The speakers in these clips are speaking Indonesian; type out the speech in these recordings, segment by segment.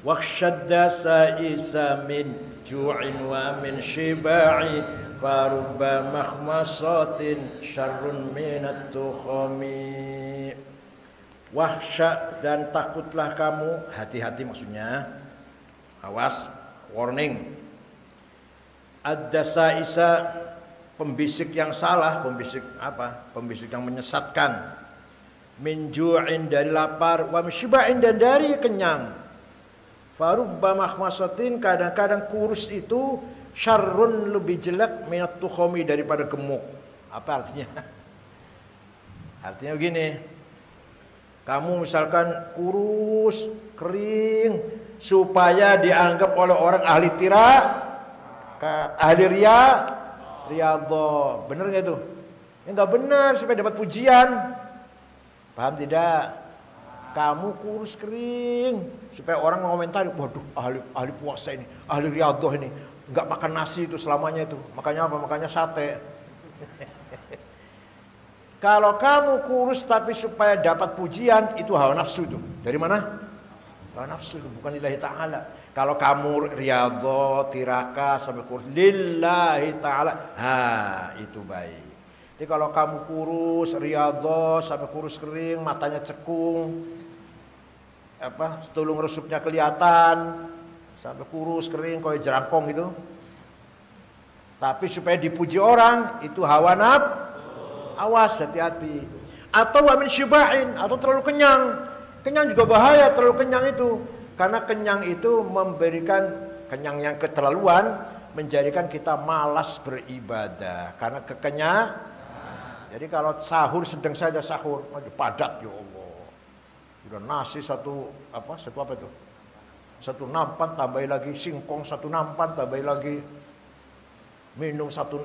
Wakhshadda sa'isa min ju'in wa min shiba'i farubba makhmasatin syarrun minat tukhami. Wahsya dan takutlah kamu, hati-hati maksudnya, awas, warning. Ad-dasa'isa, pembisik yang salah, pembisik apa? Pembisik yang menyesatkan. Min ju'in, dari lapar, wa min shiba'in, dan dari kenyang. Farubba makhmasatin, kadang-kadang kurus itu syarrun, lebih jelek, minat tukhami, daripada gemuk. Apa artinya? Artinya begini, kamu misalkan kurus, kering, supaya dianggap oleh orang ahli ahli riyadhah. Bener nggak itu? Ya nggak benar, supaya dapat pujian. Paham tidak? Kamu kurus kering, supaya orang mengomentari, waduh, ahli puasa ini, ahli riyadhah ini, nggak makan nasi itu selamanya itu. Makanya apa? Makanya sate. Kalau kamu kurus tapi supaya dapat pujian, itu hawa nafsu itu. Dari mana? Hawa nafsu itu, bukan lillahi ta'ala. Kalau kamu riyadhah, tiraka, sampai kurus lillahi ta'ala, itu baik. Jadi kalau kamu kurus, riyadhah, sampai kurus kering, matanya cekung, tulung rusuknya kelihatan, sampai kurus kering kayak jerangkong gitu. Tapi supaya dipuji orang, itu hawa nafsu. Awas, hati-hati. Atau wa min syiba'in, atau terlalu kenyang. Kenyang juga bahaya, terlalu kenyang itu. Karena kenyang itu memberikan, kenyang yang keterlaluan menjadikan kita malas beribadah. Karena kekenyang. Jadi kalau sahur, sedang saja sahur, padat, ya Allah. Sudah nasi satu apa itu? Satu nampan, tambahin lagi singkong, satu nampan, tambahin lagi minum satu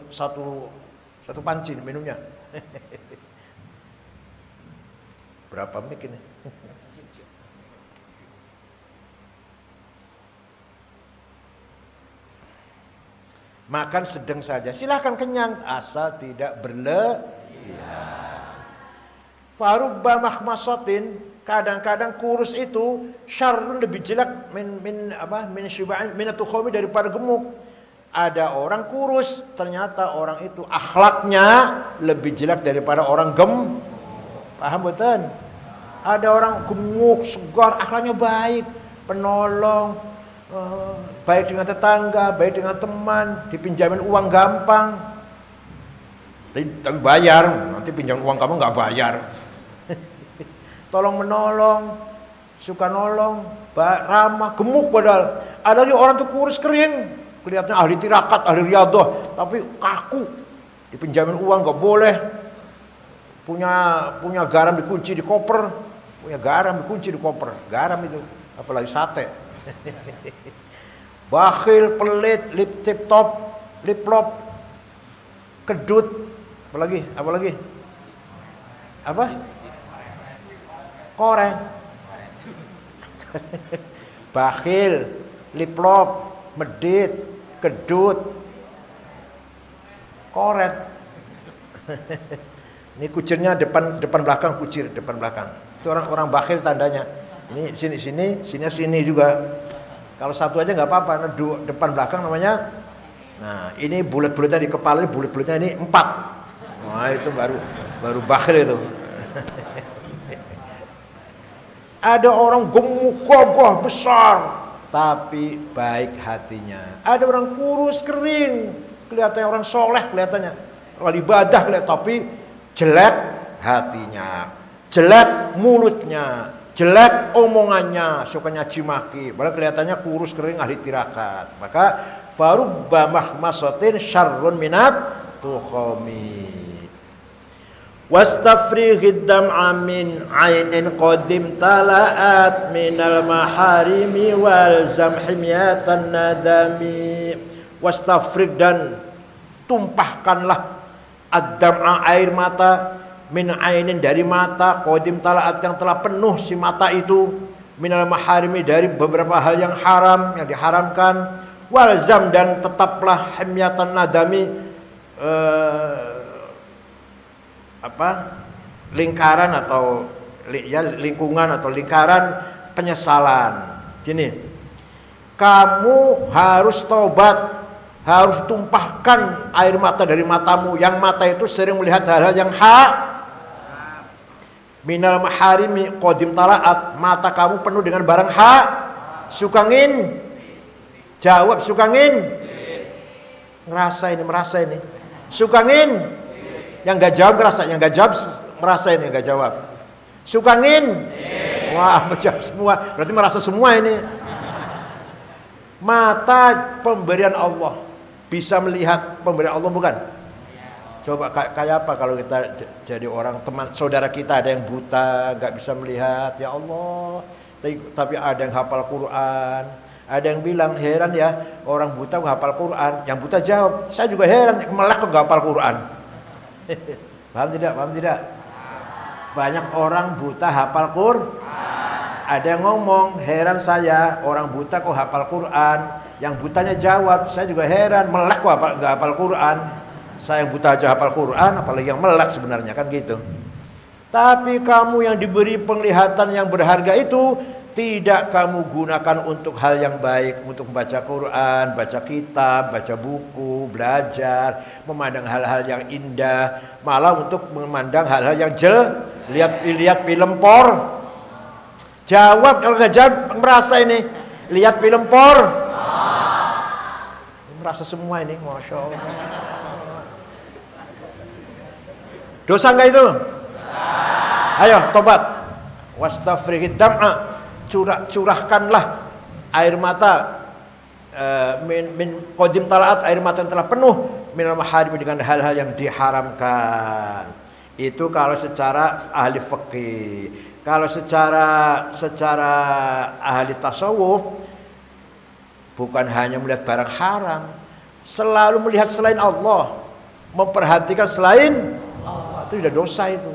pancin minumnya. Berapa mik ini? Makan sedang saja, silahkan kenyang, asal tidak berlebihan. Farubba makhmasatin, kadang-kadang kurus itu syarrun, lebih jelek min syiba'in minatu khomi, daripada gemuk. Ada orang kurus, ternyata orang itu akhlaknya lebih jelek daripada orang Paham betul? Ada orang gemuk, segar, akhlaknya baik, penolong, baik dengan tetangga, baik dengan teman, dipinjamin uang gampang. Tapi bayar, nanti pinjam uang kamu nggak bayar. Tolong menolong, suka nolong, ramah, gemuk padahal. Ada lagi orang tuh kurus kering, kelihatannya ahli tirakat, ahli riyadhah, tapi kaku. Dipinjamin uang nggak boleh. Punya garam dikunci di koper. Punya garam dikunci di koper. Garam itu, apalagi sate. Bakhil, pelit, lip tip top, lip lop, kedut, apa lagi? Koreng. Bakhil, lip lop, medit, kedut, koret. Ini kucirnya depan belakang, kucir depan belakang. Itu orang bakhil tandanya. Ini sini juga. Kalau satu aja nggak apa-apa, nah, depan belakang namanya. Nah, ini bulat-bulatnya di kepala, bulat-bulatnya ini 4. Wah, itu baru bakhil itu. Ada orang gemuk, kokoh, besar, tapi baik hatinya. Ada orang kurus, kering, kelihatannya orang soleh, kelihatannya orang ibadah, tapi jelek hatinya, jelek mulutnya, jelek omongannya, suka nyaci maki, padahal kelihatannya kurus, kering, ahli tirakat. Maka farubba mahmasatin syarrun minat tukhami. Wastafrighid dam'a min 'ainin qadim tala'at minal maharimi wal zamhimyatan nadami. Wastafrigh, dan tumpahkanlah ad-dam'a, air mata, min 'ainin, dari mata, qadim tala'at, yang telah penuh si mata itu, minal maharimi, dari beberapa hal yang haram, yang diharamkan, wal zam, dan tetaplah himyatan nadami, lingkaran atau lingkungan atau lingkaran penyesalan. Sini, kamu harus tobat, harus tumpahkan air mata dari matamu. Yang mata itu sering melihat hal-hal yang minal maharimi qadim talaat, mata kamu penuh dengan barang suka ngin. Jawab, suka ngin. Ngerasa ini, merasa ini. Suka ngin. Yang gak jawab ngerasa, yang gak jawab merasa ini, yang gak jawab. Suka ngin. Wah, menjawab semua. Berarti merasa semua ini. Mata pemberian Allah. Bisa melihat pemberian Allah, bukan? Coba kayak apa kalau kita jadi orang teman saudara kita ada yang buta, gak bisa melihat, ya Allah. Tapi ada yang hafal Quran. Ada yang bilang, heran ya orang buta hafal Quran. Yang buta jawab, saya juga heran, melek kok gak hafal Quran. Paham tidak? Paham tidak? Banyak orang buta hafal Quran. Ada yang ngomong, heran saya orang buta kok hafal Quran. Yang butanya jawab, saya juga heran, melek kok gak hafal Quran. Saya yang buta aja hafal Quran, apalagi yang melek sebenarnya, kan gitu. Tapi kamu yang diberi penglihatan yang berharga itu tidak kamu gunakan untuk hal yang baik, untuk membaca Quran, baca kitab, baca buku, belajar, memandang hal-hal yang indah, malah untuk memandang hal-hal yang lihat film por. Jawab, kalau nggak jawab merasa ini, lihat film por. Merasa semua ini, Masya Allah. Dosa nggak itu? Ayo tobat. Wastafrihid dam'a. Curahkanlah air mata min qadim talaat, air mata yang telah penuh minal maharim, dengan hal-hal yang diharamkan. Itu kalau secara ahli fikih. Kalau secara ahli tasawuf, bukan hanya melihat barang haram, selalu melihat selain Allah, memperhatikan selain Allah, itu sudah dosa itu.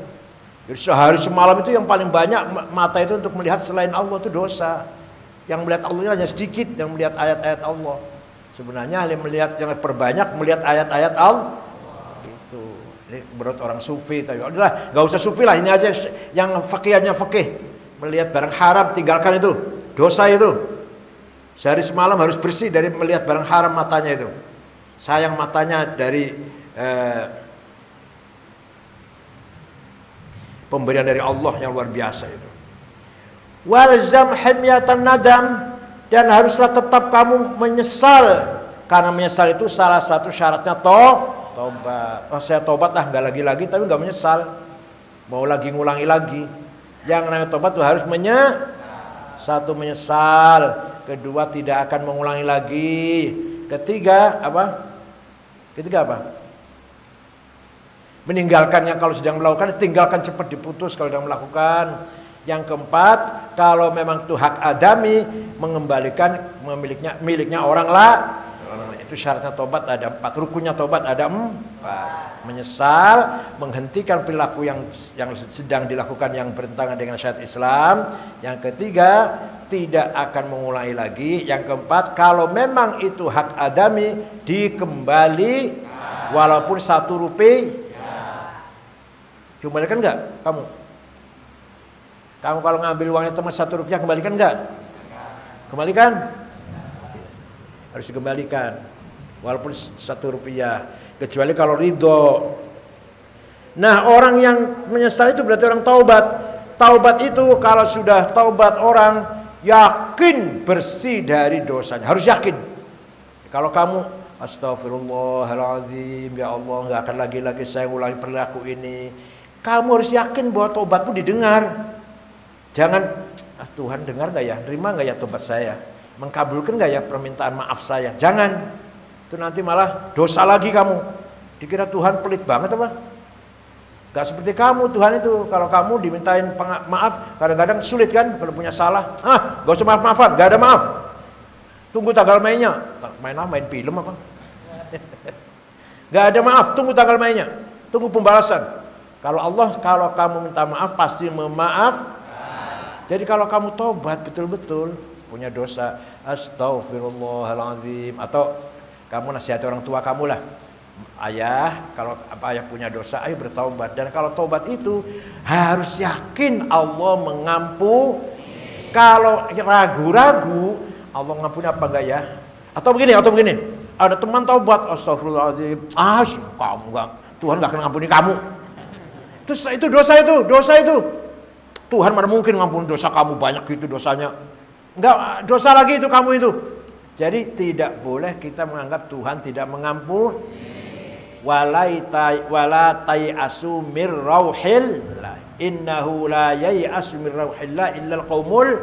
Jadi sehari semalam itu yang paling banyak mata itu untuk melihat selain Allah, itu dosa. Yang melihat Allah hanya sedikit, yang melihat ayat-ayat Allah. Sebenarnya yang perbanyak melihat ayat-ayat Allah. Itu. Ini menurut orang sufi. Tapi udahlah, nggak usah sufi lah, ini aja yang fakihnya fakih. Melihat barang haram, tinggalkan itu. Dosa itu. Sehari semalam harus bersih dari melihat barang haram matanya itu. Sayang matanya dari pemberian dari Allah yang luar biasa itu. Walzam himyatan nadam, dan haruslah tetap kamu menyesal, karena menyesal itu salah satu syaratnya tobat. Oh, saya tobat nggak lagi-lagi, tapi nggak menyesal, mau lagi ngulangi lagi. Yang namanya tobat itu harus satu menyesal, kedua tidak akan mengulangi lagi, ketiga apa? Meninggalkannya kalau sedang melakukan, tinggalkan cepat, diputus kalau sedang melakukan. Yang keempat, kalau memang itu hak adami, mengembalikan miliknya orang lah. Itu syaratnya tobat ada 4, rukunnya tobat ada 4. Menyesal, menghentikan perilaku yang sedang dilakukan yang bertentangan dengan syariat Islam. Yang ketiga, tidak akan mengulangi lagi. Yang keempat, kalau memang itu hak adami, dikembali walaupun 1 rupiah. Kembalikan enggak kamu? Kamu kalau ngambil uangnya teman 1 rupiah, kembalikan enggak? Kembalikan? Harus dikembalikan. Walaupun 1 rupiah. Kecuali kalau ridho. Nah, orang yang menyesal itu berarti orang taubat. Taubat itu kalau sudah taubat orang yakin bersih dari dosanya. Harus yakin. Kalau kamu astagfirullahaladzim, ya Allah, nggak akan lagi saya ulangi perilaku ini. Kamu harus yakin bahwa tobatmu didengar. Jangan, Tuhan dengar nggak ya, terima nggak ya tobat saya, mengkabulkan nggak ya permintaan maaf saya. Jangan, itu nanti malah dosa lagi kamu. Dikira Tuhan pelit banget apa? Gak seperti kamu, Tuhan itu kalau kamu dimintain maaf kadang-kadang sulit kan, kalau punya salah. Gak usah maaf-maafan, gak ada maaf. Tunggu tanggal mainnya. Main film apa? Gak ada maaf, tunggu tanggal mainnya. Tunggu pembalasan. Kalau Allah, kalau kamu minta maaf pasti memaaf. Jadi kalau kamu tobat betul-betul punya dosa, astagfirullahaladzim, atau kamu nasihati orang tua kamu lah, ayah, kalau ayah punya dosa, ayo bertaubat. Dan kalau taubat itu harus yakin Allah mengampuni. Kalau ragu-ragu, Allah ngampuni apa enggak ya? Atau begini, ada teman taubat, astagfirullahaladzim, kamu enggak, Tuhan enggak akan ngampuni kamu. Itu dosa itu. Tuhan mana mungkin ngampuni dosa kamu, banyak itu dosanya. Enggak, dosa lagi itu kamu itu. Jadi tidak boleh kita menganggap Tuhan tidak mengampuni. Wala tai'asu mir rauhillah, innahu la yai'asu mir rauhillah illal qaumul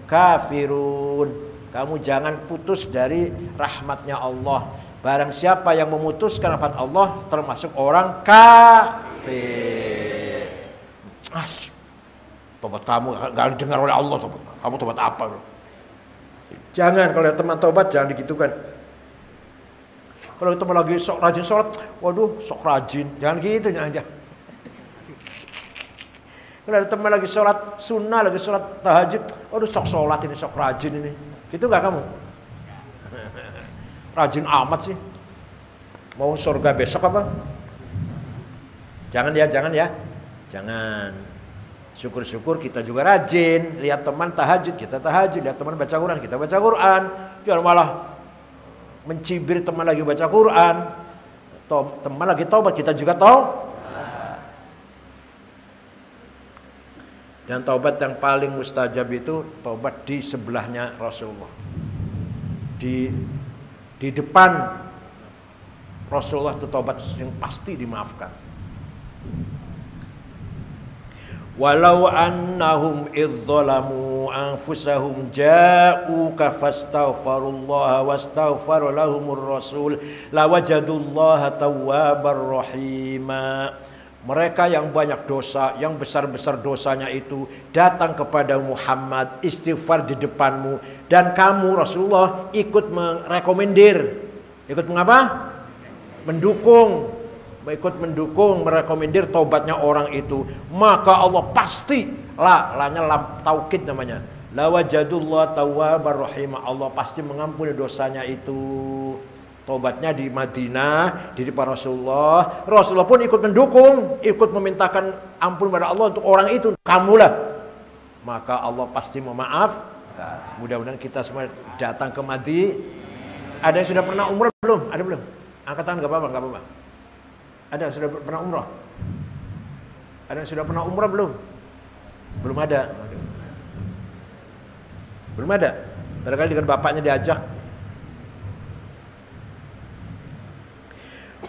kafirun. Kamu jangan putus dari rahmatnya Allah. Barang siapa yang memutuskan rahmat Allah termasuk orang kafir. Tobat kamu gak dengar oleh Allah, tobat. Kamu tobat apa? Jangan, kalau teman tobat jangan digitukan. Kalau teman lagi sok rajin sholat, waduh sok rajin, jangan gitu, jangan. Kalau ada teman lagi sholat sunnah, lagi sholat tahajud, waduh sok sholat ini, sok rajin ini, gitu nggak kamu? Rajin amat sih, mau surga besok apa? Jangan ya, jangan. Syukur-syukur kita juga rajin, lihat teman tahajud, kita tahajud, lihat teman baca Quran, kita baca Quran, jangan malah mencibir teman lagi baca Quran, teman lagi taubat, kita juga dan taubat yang paling mustajab itu taubat di sebelahnya Rasulullah, di depan Rasulullah itu taubat yang pasti dimaafkan. Walau annahum idzalamu anfusahum ja'uka fastaghfirullaha wastaghfara lahumur rasul lawajadullaha tawwabar rahima. Mereka yang banyak dosa, yang besar-besar dosanya itu datang kepada Muhammad, istighfar di depanmu, dan kamu Rasulullah ikut merekomendir, ikut mengapa? Mendukung, merekomendir tobatnya orang itu, maka Allah pasti lanya lam taukid namanya, la wajadullah tawwabar rahim, Allah pasti mengampuni dosanya itu. Tobatnya di Madinah, di depan Rasulullah pun ikut mendukung, ikut memintakan ampun pada Allah untuk orang itu, kamulah, maka Allah pasti memaaf. Mudah-mudahan kita semua datang ke Madinah. Ada yang sudah pernah umrah belum? Ada belum? Angkat tangan, nggak apa-apa. Ada yang sudah pernah umrah? Ada yang sudah pernah umrah belum? Belum ada. Barangkali dengan bapaknya diajak.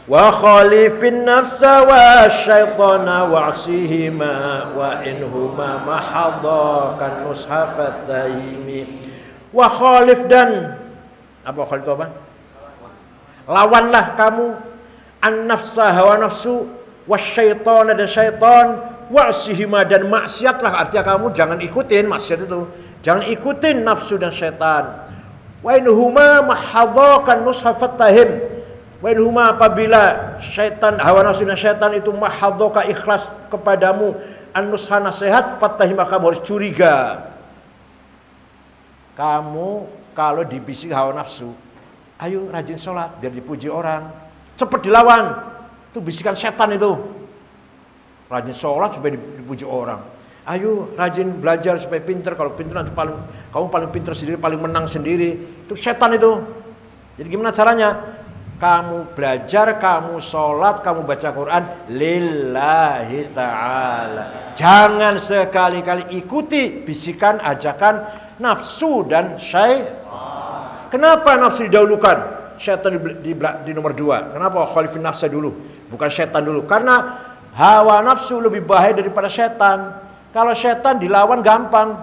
Wa khalifin nafsa wa syaitana wa'sihima wa inhuma mahadakan nushafataimi. Wa khalif, dan apa khalif itu apa? Lawanlah kamu an-nafsa, hawa nafsu, wasyaitana, dan syaitan, wa'sihima, dan maksiatlah. Artinya kamu jangan ikutin maksiat itu, jangan ikutin nafsu dan syaitan. Wa inhuma mahadakan nushafatahim, wa inhuma, apabila syaitan, hawa nafsu dan syaitan itu mahadaka ikhlas kepadamu, an-nusha, nasihat, fatahima, kamu harus curiga. Kamu kalau dibisik hawa nafsu, ayo rajin sholat biar dipuji orang, cepat dilawan. Itu bisikan setan itu. Rajin sholat supaya dipuji orang. Ayo rajin belajar supaya pinter. Kalau pinter nanti kamu paling pinter sendiri, paling menang sendiri. Itu setan itu. Jadi gimana caranya? Kamu belajar, kamu sholat, kamu baca Quran lillahi ta'ala. Jangan sekali-kali ikuti bisikan, ajakan nafsu dan syaitan. Kenapa nafsu didahulukan? Syaitan di nomor 2. Kenapa khalifin nafsa dulu, bukan syaitan dulu? Karena hawa nafsu lebih bahaya daripada syaitan. Kalau syaitan dilawan gampang.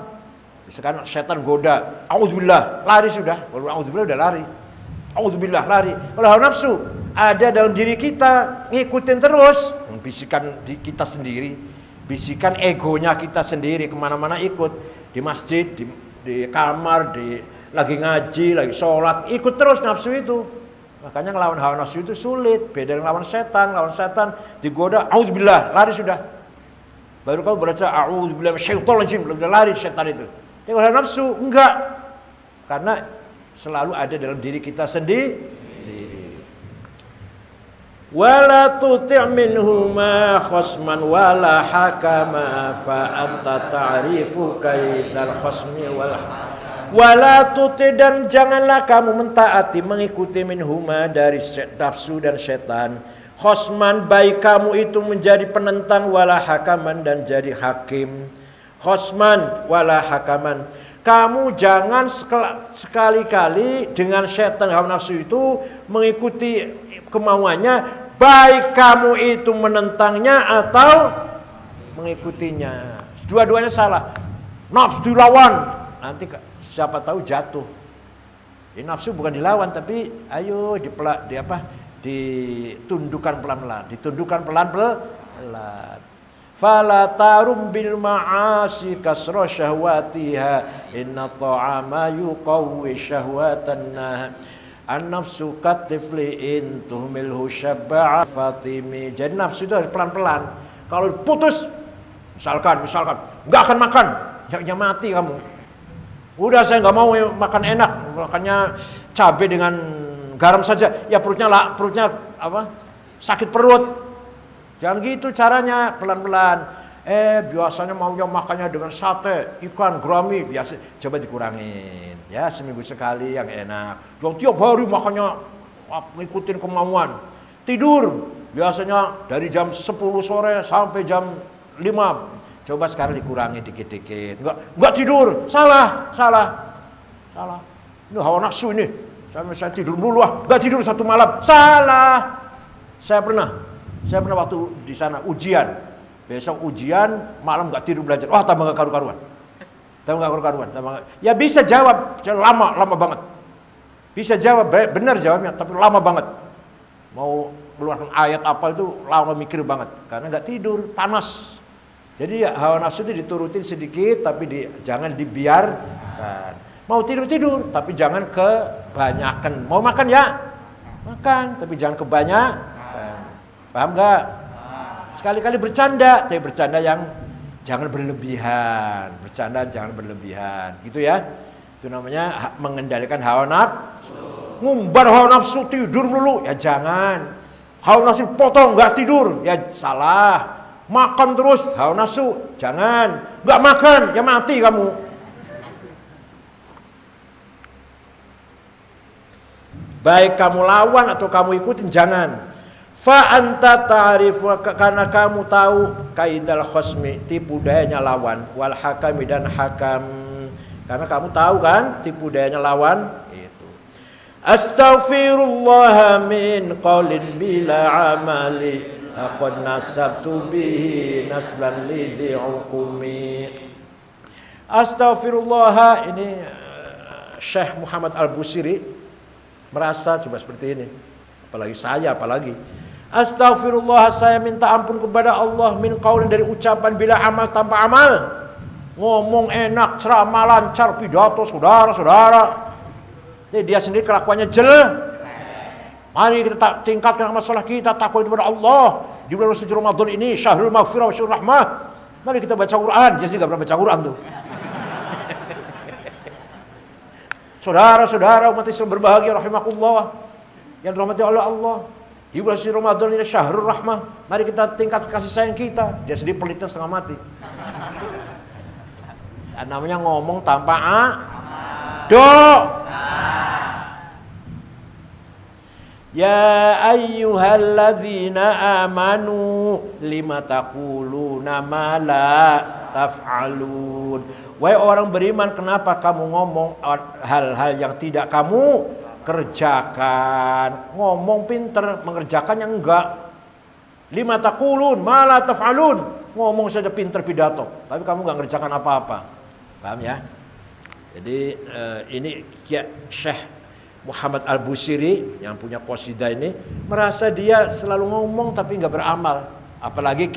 Misalkan syaitan goda, auzubillah, lari sudah. Kalau auzubillah udah lari. Auzubillah, lari. Kalau hawa nafsu ada dalam diri kita, ngikutin terus. Bisikan di kita sendiri, bisikan egonya kita sendiri, kemana-mana ikut. Di masjid, di kamar, lagi ngaji, lagi sholat, ikut terus nafsu itu. Makanya ngelawan hawa nafsu itu sulit. Beda dengan lawan setan. Lawan setan digoda, auzubillah, lari sudah. Baru kamu baca auzubillah minasyaitonir rajim, udah lari setan itu. Tapi hawa nafsu enggak. Karena selalu ada dalam diri kita sendiri. Wala tuti' minhuma khasman wala hakama fa anta ta'rifu kaidal khasmi wal Wala tuti dan janganlah kamu mentaati mengikuti minhuma dari nafsu dan setan. Khosman baik kamu itu menjadi penentang wala hakaman dan jadi hakim. Khosman wala hakaman. Kamu jangan sekali-kali dengan setan hawa nafsu itu mengikuti kemauannya. Baik kamu itu menentangnya atau mengikutinya. Dua-duanya salah. Nafsu dilawan. Nanti siapa tahu jatuh. Ini nafsu bukan dilawan tapi ayo ditundukkan pelan-pelan, ditundukkan pelan-pelan. Fala tarum bil ma'asi kasra syahwatiha inna ta'ama yuqawwi syahwatan an-nafsu katifli in tuhmilhu syabba'a fatimi. Jadi nafsu itu harus pelan-pelan. Kalau putus misalkan enggak akan makan, ya mati kamu. Udah saya nggak mau makan enak, makannya cabai dengan garam saja. Ya perutnya apa? Sakit perut. Jangan gitu caranya, pelan-pelan. Biasanya maunya makannya dengan sate, ikan, gurami, biasa. Coba dikurangin. Ya seminggu sekali yang enak. Jangan tiap hari makannya ngikutin kemauan. Tidur biasanya dari jam 10 sore sampai jam 5. Coba sekarang dikurangi dikit-dikit. Enggak tidur. Salah. Ini hawa nafsu ini. Saya tidur dulu enggak tidur satu malam. Salah. Saya pernah waktu di sana ujian. Besok ujian, malam enggak tidur belajar. Wah, tambah enggak karu-karuan. Ya bisa jawab, lama banget. Bisa jawab, benar jawabnya, tapi lama banget. Mau keluarkan ayat apa itu lama mikir banget karena enggak tidur, panas. Jadi ya, hawa nafsu itu diturutin sedikit tapi jangan dibiarkan. Mau tidur tapi jangan kebanyakan. Mau makan ya makan tapi jangan kebanyakan. Paham nggak? Sekali-kali bercanda, tapi bercanda yang jangan berlebihan. Bercanda jangan berlebihan, gitu ya. Itu namanya mengendalikan hawa nafsu. Ngumbar hawa nafsu tidur dulu, ya jangan. Hawa nafsu potong nggak tidur, ya salah. Makan terus, hawa nafsu, jangan. Nggak makan, ya mati kamu. Baik kamu lawan atau kamu ikutin, jangan. Fa anta ta'rif, karena kamu tahu kaidal khosmi, tipu dayanya lawan, wal hakami dan hakam. Karena kamu tahu kan tipu dayanya lawan itu. Astaghfirullah min qaulin bila amali. Aqad nasabtu bihi naslan lidhi hukumi. Astaghfirullah, ini Syekh Muhammad Al-Busiri merasa coba seperti ini. Apalagi astaghfirullah, saya minta ampun kepada Allah min qaulin, dari ucapan bila amal tanpa amal. Ngomong enak, ceramah lancar, pidato saudara-saudara. Jadi dia sendiri kelakuannya jelek. Mari kita tingkatkan masalah kita, takwa kepada Allah di bulan suci Ramadan ini, syahrul maghfirah wa syahrul rahmah. Mari kita baca Quran. Dia sendiri enggak pernah baca Quran tuh. Saudara-saudara umat Islam berbahagia rahimakumullah, yang dirahmati oleh Allah. Di bulan suci Ramadan ini syahrul rahmah. Mari kita tingkat kasih sayang kita. Dia sendiri pelitnya setengah mati. Namanya ngomong tanpa doa. Ya ayyuhalladzina amanu lima taquluna ma la taf'alun. Wahai orang beriman, kenapa kamu ngomong hal-hal yang tidak kamu kerjakan? Ngomong pinter, mengerjakan yang enggak. Lima taqulun ma la taf'alun. Ngomong saja pinter pidato, tapi kamu enggak ngerjakan apa-apa. Paham ya? Jadi ini Syekh Muhammad Al-Busiri yang punya qasidah ini merasa dia selalu ngomong tapi nggak beramal. Apalagi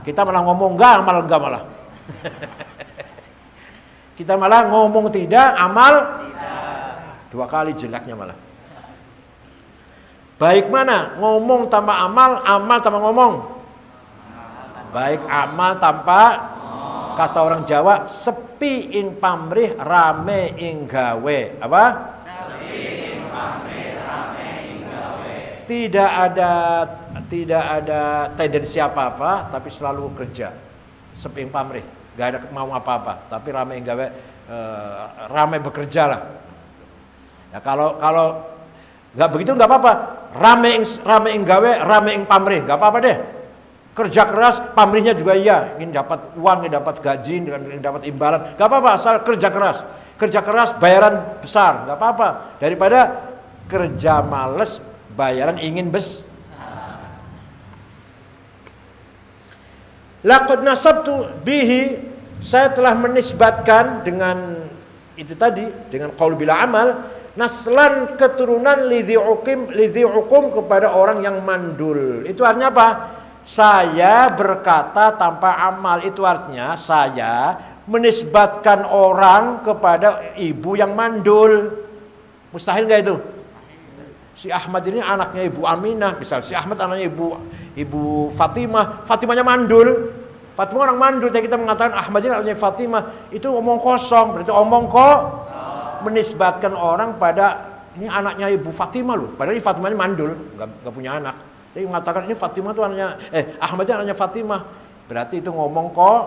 kita malah ngomong nggak, amal nggak malah. Kita malah ngomong tidak, amal tidak. Dua kali jeleknya malah. Baik mana? Ngomong tanpa amal, amal tanpa ngomong. Baik amal tanpa, kata orang Jawa, sepi ing pamrih, rame ing gawe. Apa? Tidak ada tendensi apa-apa, tapi selalu kerja. Seping pamrih, gak ada mau apa-apa, tapi rame gawe ramai bekerja lah. Ya, kalau nggak begitu nggak apa-apa. Rame ing gawe, rame ing pamrih, nggak apa-apa deh. Kerja keras, pamrihnya juga iya, ingin dapat uang, ingin dapat gaji, ingin dapat imbalan, nggak apa-apa, asal kerja keras. Kerja keras, bayaran besar, nggak apa-apa. Daripada kerja males, bayaran ingin besar. Laqad nasabtu bihi, saya telah menisbatkan dengan itu tadi, dengan qaul bila amal, naslan keturunan lidhi hukum kepada orang yang mandul. Itu artinya apa? Saya berkata tanpa amal. Itu artinya saya menisbatkan orang kepada ibu yang mandul. Mustahil gak itu? Si Ahmad ini anaknya Ibu Aminah, misal si Ahmad anaknya Ibu Fatimah, Fatimahnya mandul. Fatimah orang mandul, tapi kita mengatakan Ahmad ini anaknya Fatimah, itu omong kosong. Berarti omong kok menisbatkan orang pada ini anaknya Ibu Fatimah loh. Padahal ini Fatimahnya mandul, nggak punya anak. Jadi mengatakan ini Fatimah itu anaknya Ahmad itu anaknya Fatimah. Berarti itu ngomong kok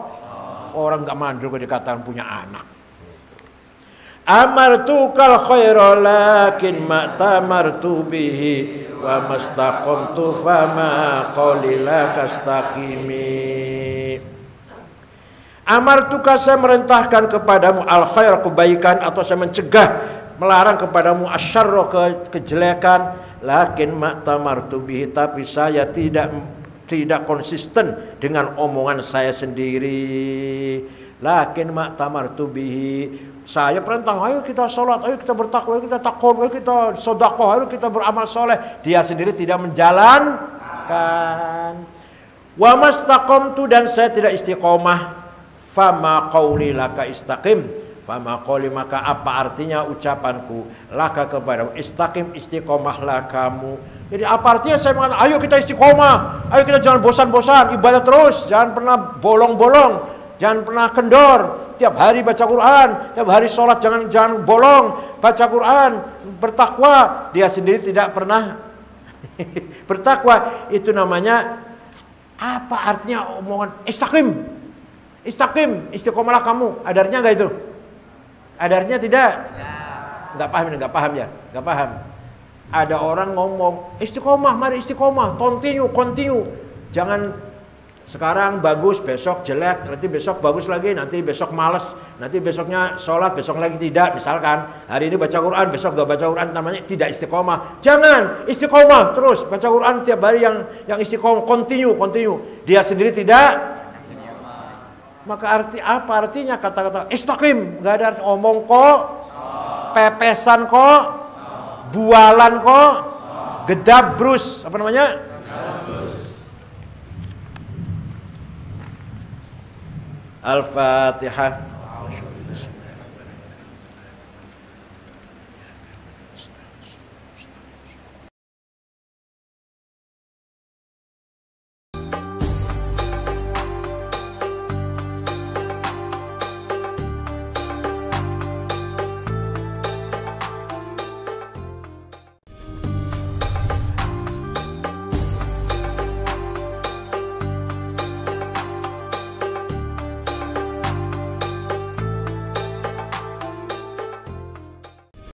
orang nggak mandul kalau dikatakan punya anak. Amartukal khaira lakin ma tamartu bihi wa mastaqamtu fama qalila kastaqimi. Amartuka, saya merintahkan kepadamu al khair, kebaikan, atau saya mencegah, melarang kepadamu asyarra, kejelekan, lakin ma tamartu bihi, tapi saya tidak konsisten dengan omongan saya sendiri. Lakin ma tamartu bihi, saya perintah, ayo kita sholat, ayo kita bertakwa, ayo kita takom, ayo kita sedekah, ayo kita beramal soleh. Dia sendiri tidak menjalankan. Wa mastaqamtu, dan saya tidak istiqomah. Fama qauli laka istaqim, fama qauli, maka apa artinya ucapanku laka kepadamu, istaqim, istiqomahlah kamu. Jadi apa artinya saya mengatakan ayo kita istiqomah, ayo kita jangan bosan-bosan, ibadah terus, jangan pernah bolong-bolong, jangan pernah kendor, tiap hari baca Quran, tiap hari sholat, jangan bolong, baca Quran, bertakwa. Dia sendiri tidak pernah bertakwa. Itu namanya apa artinya omongan istaqim? Istaqim, istiqomahlah kamu. Ada artinya enggak itu? Ada artinya tidak? Enggak paham, enggak paham ya? Enggak paham. Ada orang ngomong istiqomah, mari istiqomah, continue. Jangan sekarang bagus, besok jelek, nanti besok bagus lagi, nanti besok malas, nanti besoknya sholat, besok lagi tidak. Misalkan hari ini baca Quran, besok gak baca Quran, namanya tidak istiqomah. Jangan, istiqomah terus, baca Quran tiap hari yang istiqomah, continue. Dia sendiri tidak. Maka apa artinya kata-kata istaqim? Gak ada arti omong kok, pepesan kok, bualan kok, gedabrus, apa namanya? Al-Fatihah.